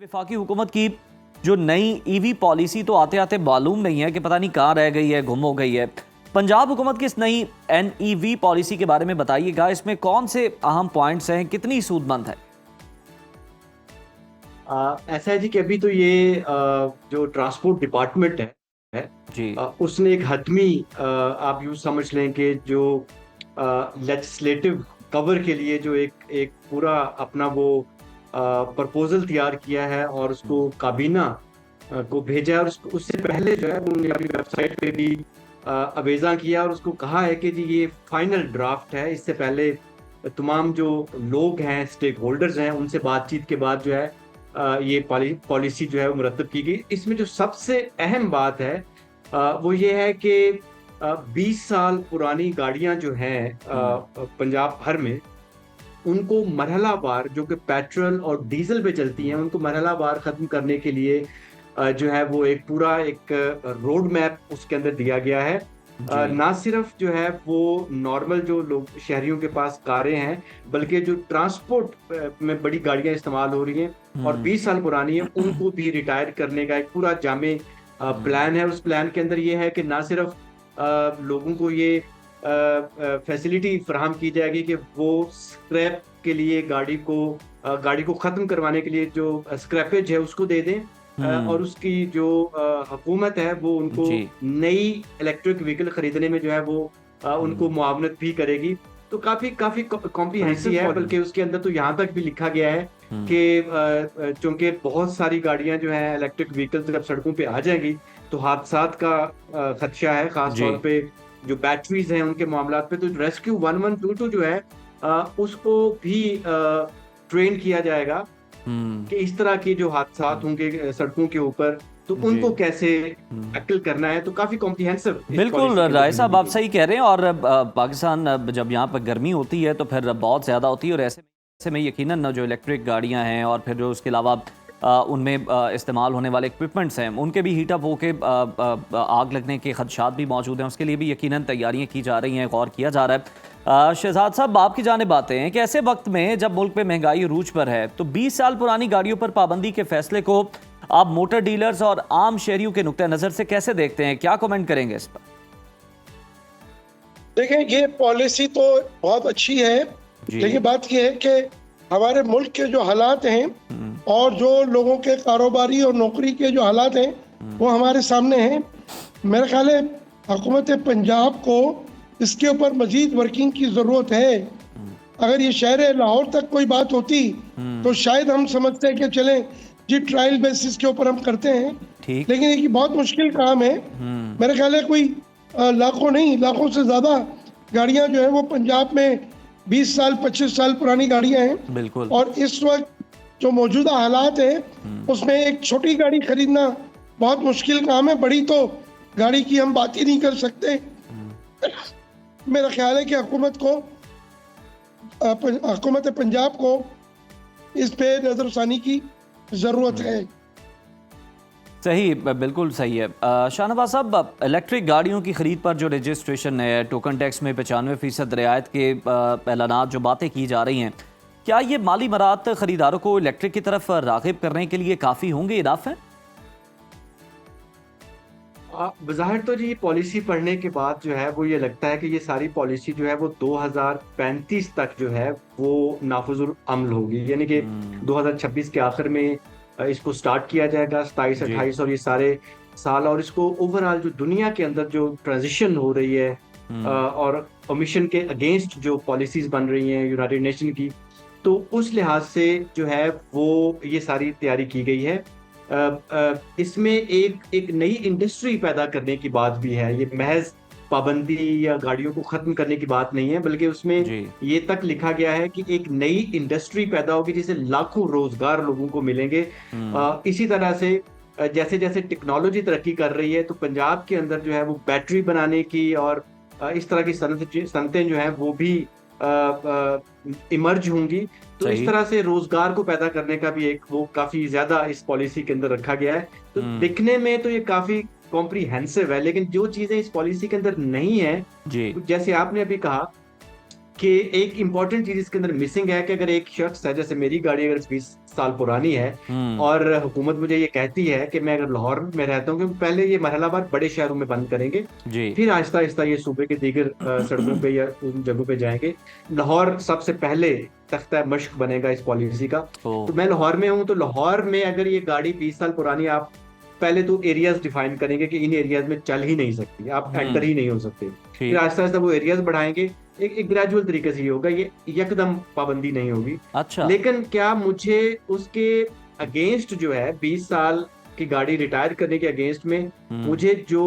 वफाकी हुकूमत की जो नई ईवी पॉलिसी तो आते आते मालूम नहीं है कि पता नहीं कहाँ रह गई है, गुम हो गई है। पंजाब हुकूमत की इस नई NEV पॉलिसी के बारे में बताइएगा, इसमें कौन से अहम पॉइंट्स हैं, कितनी सूदमंद है? ऐसा है जी कि अभी तो ये जो ट्रांसपोर्ट डिपार्टमेंट है जी उसने एक हतमी आप यूँ समझ लें कि जो लेजिस्लेटिव कवर के लिए जो एक एक पूरा अपना वो प्रपोजल तैयार किया है और उसको काबीना को भेजा है। और उससे पहले जो है उन्होंने अपनी वेबसाइट पे भी अवेजा किया और उसको कहा है कि जी ये फाइनल ड्राफ्ट है। इससे पहले तमाम जो लोग हैं, स्टेक होल्डर्स हैं, उनसे बातचीत के बाद जो है ये पॉलिसी जो है वो मुरतब की गई। इसमें जो सबसे अहम बात है वो ये है कि 20 साल पुरानी गाड़ियां जो हैं पंजाब भर में, उनको मरहलावार, जो कि पेट्रोल और डीजल पे चलती हैं, उनको मरहलावार खत्म करने के लिए जो है वो एक पूरा एक रोड मैप उसके अंदर दिया गया है। ना सिर्फ जो है वो नॉर्मल जो लोग शहरियों के पास कारें हैं, बल्कि जो ट्रांसपोर्ट में बड़ी गाड़ियां इस्तेमाल हो रही हैं और 20 साल पुरानी है, उनको भी रिटायर करने का एक पूरा जामे प्लान है। उस प्लान के अंदर ये है कि ना सिर्फ लोगों को ये फैसिलिटी फराहम की जाएगी कि वो स्क्रैप के लिए गाड़ी को ख़त्म करवाने के लिए जो स्क्रैपेज है उसको दे दें, और उसकी जो हुकूमत है वो उनको नई इलेक्ट्रिक व्हीकल खरीदने में जो है वो उनको मुआवनत भी करेगी। तो काफी काफी कॉम्प्रिहेंसिव है। बल्कि उसके अंदर तो यहाँ तक भी लिखा गया है कि चूंकि बहुत सारी गाड़ियां जो है इलेक्ट्रिक व्हीकल जब सड़कों पे आ जाएंगी तो हादसात का खदशा है, खास तौर पे जो बैटरीज हैं उनके मामला पे। तो रेस्क्यू 1122 जो है उसको भी ट्रेन किया जाएगा कि इस तरह के जो हादसात होंगे सड़कों के ऊपर तो उनको कैसे टैकल करना है। तो काफी कॉम्प्रिहेंसिव। बिल्कुल राय साहब, आप सही कह रहे हैं। और पाकिस्तान जब यहाँ पर गर्मी होती है तो फिर बहुत ज़्यादा होती है, और ऐसे में यकीनन जो इलेक्ट्रिक गाड़ियाँ हैं और फिर जो उसके अलावा उनमें इस्तेमाल होने वाले इक्विपमेंट्स हैं उनके भी हीटअप होके आग लगने के खदशात भी मौजूद हैं। उसके लिए भी यकीनन तैयारियां की जा रही हैं, गौर किया जा रहा है। शहजाद साहब, आपकी जानिब आते हैं कि ऐसे वक्त में जब मुल्क में महंगाई अरूज पर है तो 20 साल पुरानी गाड़ियों पर पाबंदी के फैसले को आप मोटर डीलर्स और आम शहरियों के नुक्ते नज़र से कैसे देखते हैं, क्या कमेंट करेंगे इस पर? देखें, ये पॉलिसी तो बहुत अच्छी है, लेकिन बात ये है कि हमारे मुल्क के जो हालात हैं और जो लोगों के कारोबारी और नौकरी के जो हालात हैं वो हमारे सामने हैं। मेरा ख्याल है हुकूमत पंजाब को इसके ऊपर मजीद वर्किंग की ज़रूरत है। अगर ये शहर लाहौर तक कोई बात होती तो शायद हम समझते हैं कि चलें जी, ट्रायल बेसिस के ऊपर हम करते हैं, लेकिन ये बहुत मुश्किल काम है। मेरे ख्याल है कोई लाखों नहीं, लाखों से ज़्यादा गाड़ियाँ जो है वो पंजाब में 20 साल 25 साल पुरानी गाड़ियाँ हैं। बिल्कुल। और इस वक्त जो मौजूदा हालात है उसमें एक छोटी गाड़ी खरीदना बहुत मुश्किल काम है, बड़ी तो गाड़ी की हम बात ही नहीं कर सकते। मेरा ख्याल है कि हुकूमत पंजाब को इस पे नजरसानी की जरूरत है। सही, बिल्कुल सही है। शाहनवाज साहब, इलेक्ट्रिक गाड़ियों की खरीद पर जो रजिस्ट्रेशन है, टोकन टैक्स में 95% रियायत के ऐलानात जो बातें की जा रही हैं, क्या ये माली मरात खरीदारों को इलेक्ट्रिक की तरफ राग़िब करने के लिए काफ़ी होंगे, इनाफ है? बज़ाहिर तो जी पॉलिसी पढ़ने के बाद जो है वो ये लगता है कि ये सारी पॉलिसी जो है वो 2035 तक जो है वो नाफिजुल अमल होगी। यानी कि 2026 के आखिर में इसको स्टार्ट किया जाएगा, 27 28 और ये सारे साल। और इसको ओवरऑल जो दुनिया के अंदर जो ट्रांजिशन हो रही है और एमिशन के अगेंस्ट जो पॉलिसीज बन रही हैं यूनाइटेड नेशन की, तो उस लिहाज से जो है वो ये सारी तैयारी की गई है। इसमें एक नई इंडस्ट्री पैदा करने की बात भी है। ये महज पाबंदी या गाड़ियों को खत्म करने की बात नहीं है, बल्कि उसमें ये तक लिखा गया है कि एक नई इंडस्ट्री पैदा होगी जिससे लाखों रोजगार लोगों को मिलेंगे। इसी तरह से जैसे जैसे टेक्नोलॉजी तरक्की कर रही है तो पंजाब के अंदर जो है वो बैटरी बनाने की और इस तरह की सनतें जो है वो भी इमर्ज होंगी। तो इस तरह से रोजगार को पैदा करने का भी एक वो काफी ज्यादा इस पॉलिसी के अंदर रखा गया है। तो दिखने में तो ये काफी कॉम्प्रिहेंसिव है, लेकिन जो चीजें इस पॉलिसी के अंदर नहीं है, जैसे आपने अभी कहा कि एक इम्पॉर्टेंट चीज इसके अंदर मिसिंग है कि अगर एक शख्स है, जैसे मेरी गाड़ी अगर 20 साल पुरानी है और हुकूमत मुझे ये कहती है कि मैं अगर लाहौर में रहता हूँ, क्योंकि पहले ये मरहलावार बड़े शहरों में बंद करेंगे, फिर आहिस्ता आहिस्ता ये सूबे के दीगर सड़कों पे या उन जगहों पे जाएंगे। लाहौर सबसे पहले तख्ता मश्क बनेगा इस पॉलिसी का। तो मैं लाहौर में हूँ, तो लाहौर में अगर ये गाड़ी 20 साल पुरानी, आप पहले तो एरियाज डिफाइन करेंगे कि इन एरियाज में चल ही नहीं सकती, आप एंटर ही नहीं हो सकते। फिर आहिस्ता आहिस्ता वो एरियाज बढ़ाएंगे, एक ग्रेजुअल तरीके से ही होगा, ये यकदम पाबंदी नहीं होगी। अच्छा, लेकिन क्या मुझे उसके अगेंस्ट जो है 20 साल की गाड़ी रिटायर करने के अगेंस्ट में मुझे जो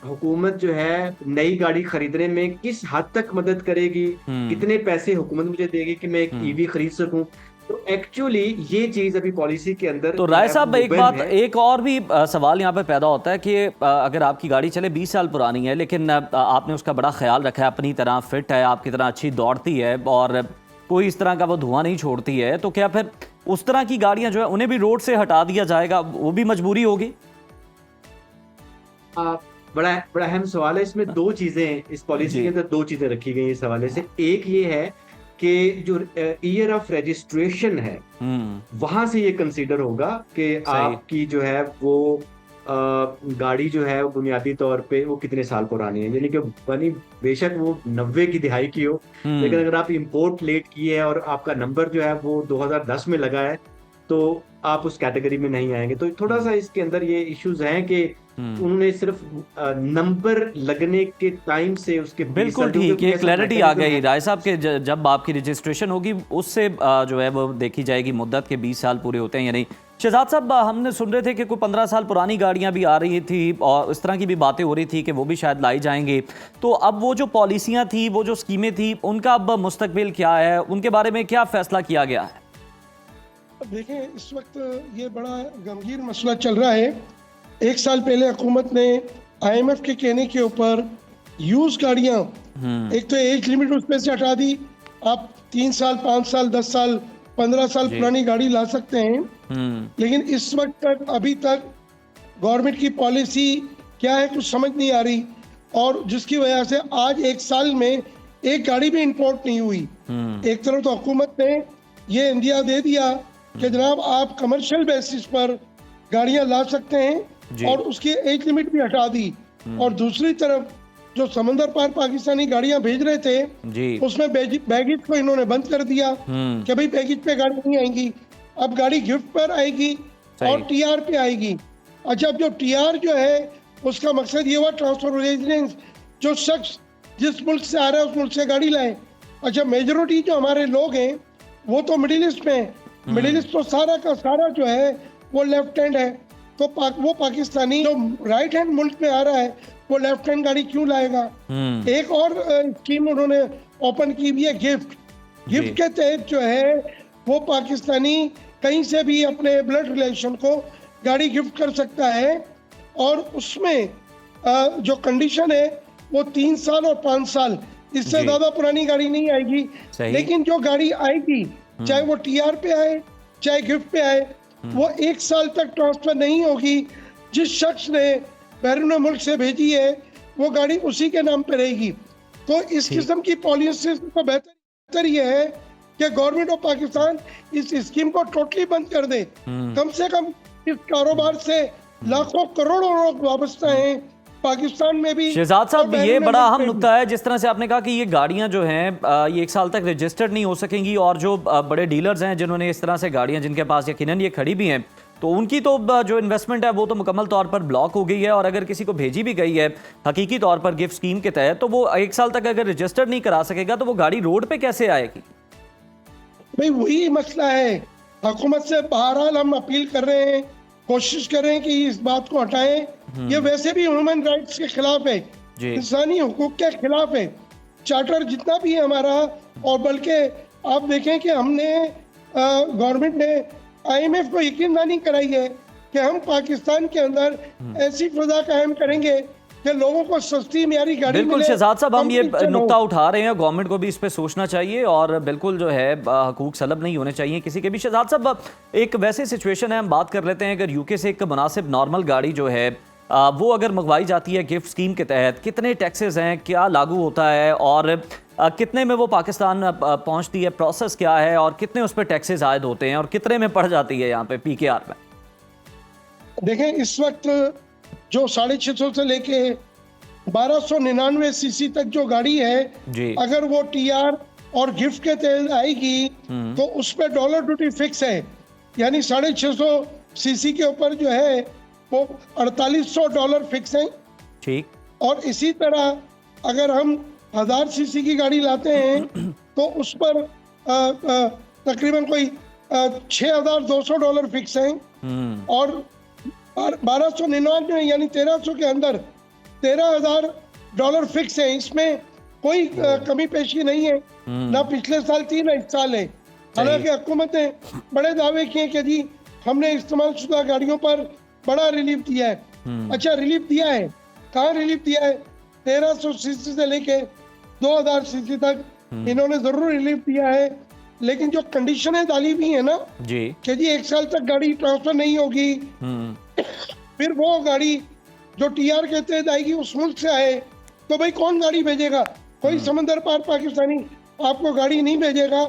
हुकूमत जो है नई गाड़ी खरीदने में किस हद तक मदद करेगी, कितने पैसे हुकूमत मुझे देगी कि मैं एक ईवी खरीद सकूं, तो एक्चुअली ये चीज अभी पॉलिसी के अंदर। तो राय साहब, एक और भी सवाल यहाँ पे पैदा होता है कि अगर आपकी गाड़ी चले 20 साल पुरानी है, लेकिन आपने उसका बड़ा ख्याल रखा है, अपनी तरह फिट है, आपकी तरह अच्छी दौड़ती है और कोई इस तरह का वो धुआं नहीं छोड़ती है, तो क्या फिर उस तरह की गाड़ियां जो है उन्हें भी रोड से हटा दिया जाएगा? वो भी मजबूरी होगी? बड़ा अहम सवाल है। इसमें दो चीजें, इस पॉलिसी के अंदर दो चीजें रखी गई इस हवाले से। एक ये है कि जो ईयर ऑफ रजिस्ट्रेशन है वहां से ये कंसीडर होगा कि आपकी जो है वो गाड़ी जो है वो बुनियादी तौर पे वो कितने साल पुरानी है, यानी कि बनी बेशक वो 90 की दिहाई की हो, लेकिन अगर आप इंपोर्ट लेट की है और आपका नंबर जो है वो 2010 में लगा है, तो आप उस कैटेगरी में नहीं आएंगे। तो थोड़ा सा इसके अंदर ये इश्यूज हैं कि उन्होंने सिर्फ नंबर लगने के टाइम से उसके बिल्कुल ठीक, ये क्लैरिटी आ गई राय साहब के जब आपकी रजिस्ट्रेशन होगी उससे जो है वो देखी जाएगी मुद्दत के 20 साल पूरे होते हैं या नहीं। शहजाद साहब, हमने सुन रहे थे कि कोई 15 साल पुरानी गाड़ियां भी आ रही थी और इस तरह की भी बातें हो रही थी कि वो भी शायद लाई जाएंगे। तो अब वो जो पॉलिसियां थी, वो जो स्कीमें थी, उनका अब मुस्तकबिल क्या है, उनके बारे में क्या फैसला किया गया है? देखें, इस वक्त ये बड़ा गंभीर मसला चल रहा है। एक साल पहले हुकूमत ने IMF के कहने के ऊपर यूज गाड़ियां, एक तो एज लिमिट उसमें से हटा दी, आप 3 साल 5 साल 10 साल 15 साल पुरानी गाड़ी ला सकते हैं। लेकिन इस वक्त तक अभी तक गवर्नमेंट की पॉलिसी क्या है कुछ समझ नहीं आ रही, और जिसकी वजह से आज एक साल में एक गाड़ी भी इंपोर्ट नहीं हुई। एक तरफ तो हुकूमत ने ये इंदिया दे दिया कि जनाब आप कमर्शियल बेसिस पर गाड़ियां ला सकते हैं और उसकी एज लिमिट भी हटा दी, और दूसरी तरफ जो समंदर पार पाकिस्तानी गाड़ियां भेज रहे थे उसमें बैगेज को इन्होंने बंद कर दिया कि भाई बैगेज पे गाड़ी नहीं आएगी, अब गाड़ी गिफ्ट पर आएगी और TR पे आएगी। अच्छा, जो TR जो है उसका मकसद ये हुआ ट्रांसफर रेजिडेंस, जो शख्स जिस मुल्क से आ रहा है उस मुल्क से गाड़ी लाए। अच्छा, मेजोरिटी जो हमारे लोग हैं वो तो मिडिल ईस्ट में है, मिडिल ईस्ट तो सारा का सारा जो है वो लेफ्ट हैंड है, तो वो पाकिस्तानी जो राइट हैंड मुल्क में आ रहा है वो लेफ्ट हैंड गाड़ी क्यों लाएगा। एक और स्कीम उन्होंने ओपन की भी है, गिफ्ट के तहत जो है वो पाकिस्तानी कहीं से भी अपने ब्लड रिलेशन को गाड़ी गिफ्ट कर सकता है, और उसमें जो कंडीशन है वो 3 साल और 5 साल, इससे ज्यादा पुरानी गाड़ी नहीं आएगी। लेकिन जो गाड़ी आएगी चाहे वो TR पे आए चाहे गिफ्ट पे आए, वो 1 साल तक ट्रांसफर नहीं होगी। जिस शख्स ने बैरून मुल्क से भेजी है वो गाड़ी उसी के नाम पे रहेगी। तो इस किस्म की पॉलिसी तो बेहतर ये है कि गवर्नमेंट ऑफ पाकिस्तान इस स्कीम को टोटली बंद कर दे। कम से कम इस कारोबार से लाखों करोड़ों लोग वाबस्ता हैं पाकिस्तान में भी। शहजाद साहब, ये बड़ा अहम नुक्ता है, जिस तरह से आपने कहा कि ये गाड़ियां जो हैं ये 1 साल तक रजिस्टर्ड नहीं हो सकेंगी, और जो बड़े डीलर्स हैं जिन्होंने इस तरह से गाड़ियां जिनके पास यकीनन ये खड़ी भी हैं, तो उनकी तो जो इन्वेस्टमेंट है वो तो मुकम्मल तौर पर ब्लॉक हो गई है, और अगर किसी को भेजी भी गई है हकीकी तौर पर गिफ्ट स्कीम के तहत, तो वो 1 साल तक अगर रजिस्टर्ड नहीं करा सकेगा तो वो गाड़ी रोड पे कैसे आएगी? भाई वही मसला है। हुकूमत से बहरहाल हम अपील कर रहे हैं, कोशिश कर रहे हैं कि इस बात को हटाएं। ये वैसे भी ह्यूमन राइट्स के खिलाफ है, इंसानी हुकूक के खिलाफ है, चार्टर जितना भी है हमारा। और बल्कि आप देखें कि हमने गवर्नमेंट ने IMF को यकीनदानी कराई है कि हम पाकिस्तान के अंदर ऐसी फिजा कायम करेंगे कि लोगों को सस्ती मियारी गाड़ी बिल्कुल शहजाद साहब, हम ये नुक्ता उठा रहे हैं, गवर्नमेंट को भी इस पे सोचना चाहिए और बिल्कुल जो है हकूक सलब नहीं होने चाहिए किसी के भी। शहजाद साहब, एक वैसे सिचुएशन है, हम बात कर लेते हैं, अगर UK से एक मुनासिब नॉर्मल गाड़ी जो है वो अगर मंगवाई जाती है गिफ्ट स्कीम के तहत, कितने टैक्सेस हैं, क्या लागू होता है और कितने में वो पाकिस्तान पहुंचती है, प्रोसेस क्या है और कितने उस पर टैक्सेस आयद होते हैं और कितने में पड़ जाती है यहाँ पे PKR में? देखें, इस वक्त जो 650 से लेके 1299 सीसी तक जो गाड़ी है जी। अगर वो TR और गिफ्ट के तहत आएगी तो उस पर डॉलर ड्यूटी फिक्स है, यानी 650 सीसी के ऊपर जो है वो $4800 फिक्स है। ठीक। और इसी तरह अगर हम 1000 सीसी की गाड़ी लाते हैं तो उस पर तकरीबन कोई $6200 फिक्स है। और 1299 यानी 1300 के अंदर $13000 फिक्स है। इसमें कोई कमी पेशी नहीं है, ना पिछले साल थी ना इस साल है। हालांकि हुकूमत ने बड़े दावे किए कि जी हमने इस्तेमाल शुदा गाड़ियों पर बड़ा रिलीफ दिया है। अच्छा, रिलीफ दिया है, कहाँ रिलीफ दिया है? 1300 सीसी से लेके 2000 सीसी तक इन्होंने जरूर रिलीफ दिया है, लेकिन जो कंडीशनें डाली हुई है ना जी कि जी 1 साल तक गाड़ी ट्रांसफर नहीं होगी, फिर वो गाड़ी जो TR के तहत आएगी उस मुल्क से आए तो भाई कौन गाड़ी भेजेगा? कोई समंदर पार पाकिस्तानी आपको गाड़ी नहीं भेजेगा।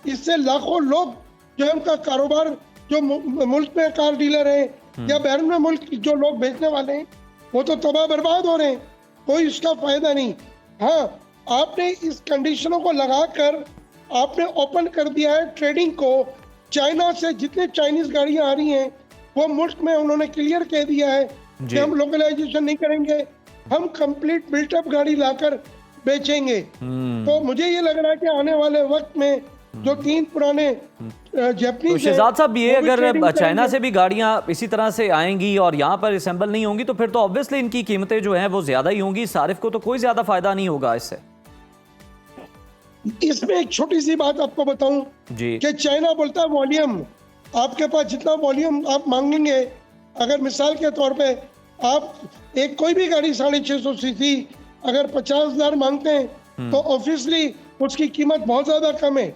इससे लाखों लोग जो है उनका कारोबार, जो मुल्क में कार डीलर है या बैरून में मुल्क जो लोग बेचने वाले हैं, वो तो तबाह बर्बाद हो रहे हैं। कोई इसका फायदा नहीं। हाँ, आपने इस कंडीशनों को लगाकर आपने ओपन कर दिया है ट्रेडिंग को। चाइना से जितने चाइनीज गाड़ियां आ रही हैं वो मुल्क में उन्होंने क्लियर कह दिया है कि हम लोकलाइजेशन नहीं करेंगे, हम कंप्लीट बिल्टअप गाड़ी लाकर बेचेंगे। तो मुझे ये लग रहा है कि आने वाले वक्त में जो 3 पुराने जापानीज, तो शहजाद साहब, ये अगर चाइना से भी गाड़ियां इसी तरह से आएंगी और यहाँ पर असेंबल नहीं होंगी तो फिर तो ऑब्वियसली इनकी कीमतें जो हैं वो ज्यादा ही होंगी, सारिफ को तो कोई ज्यादा फायदा नहीं होगा इससे। इसमें एक छोटी सी बात आपको बताऊं जी कि चाइना बोलता है वॉल्यूम। आपके पास जितना वॉल्यूम आप मांगेंगे, अगर मिसाल के तौर पे आप एक कोई भी गाड़ी 650 सीसी अगर 50,000 मांगते हैं तो ऑब्वियसली उसकी कीमत बहुत ज्यादा कम है।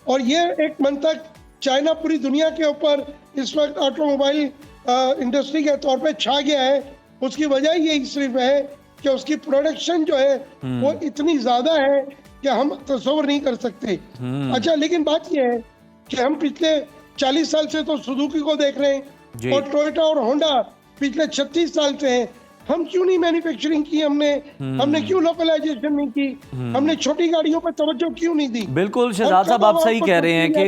और ये एक मंतक चाइना पूरी दुनिया के ऊपर इस वक्त ऑटोमोबाइल इंडस्ट्री के तौर पे छा गया है। उसकी वजह यही सिर्फ है कि उसकी प्रोडक्शन जो है वो इतनी ज्यादा है कि हम तस्वर नहीं कर सकते। अच्छा, लेकिन बात यह है कि हम पिछले 40 साल से तो सुजुकी को देख रहे हैं और टोयोटा और होंडा पिछले 36 साल से हैं। हम क्यों नहीं मैन्युफैक्चरिंग की? हमने क्यों लोकलाइजेशन नहीं की? हमने छोटी गाड़ियों पर तवज्जो क्यों नहीं दी? बिल्कुल शहजाद साहब, आप सही कह रहे हैं कि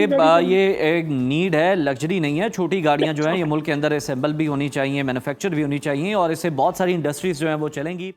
ये एक नीड है, लग्जरी नहीं है। छोटी गाड़ियां जो हैं ये मुल्क के अंदर असेंबल भी होनी चाहिए, मैन्युफैक्चर भी होनी चाहिए और इससे बहुत सारी इंडस्ट्रीज जो हैं वो चलेंगी।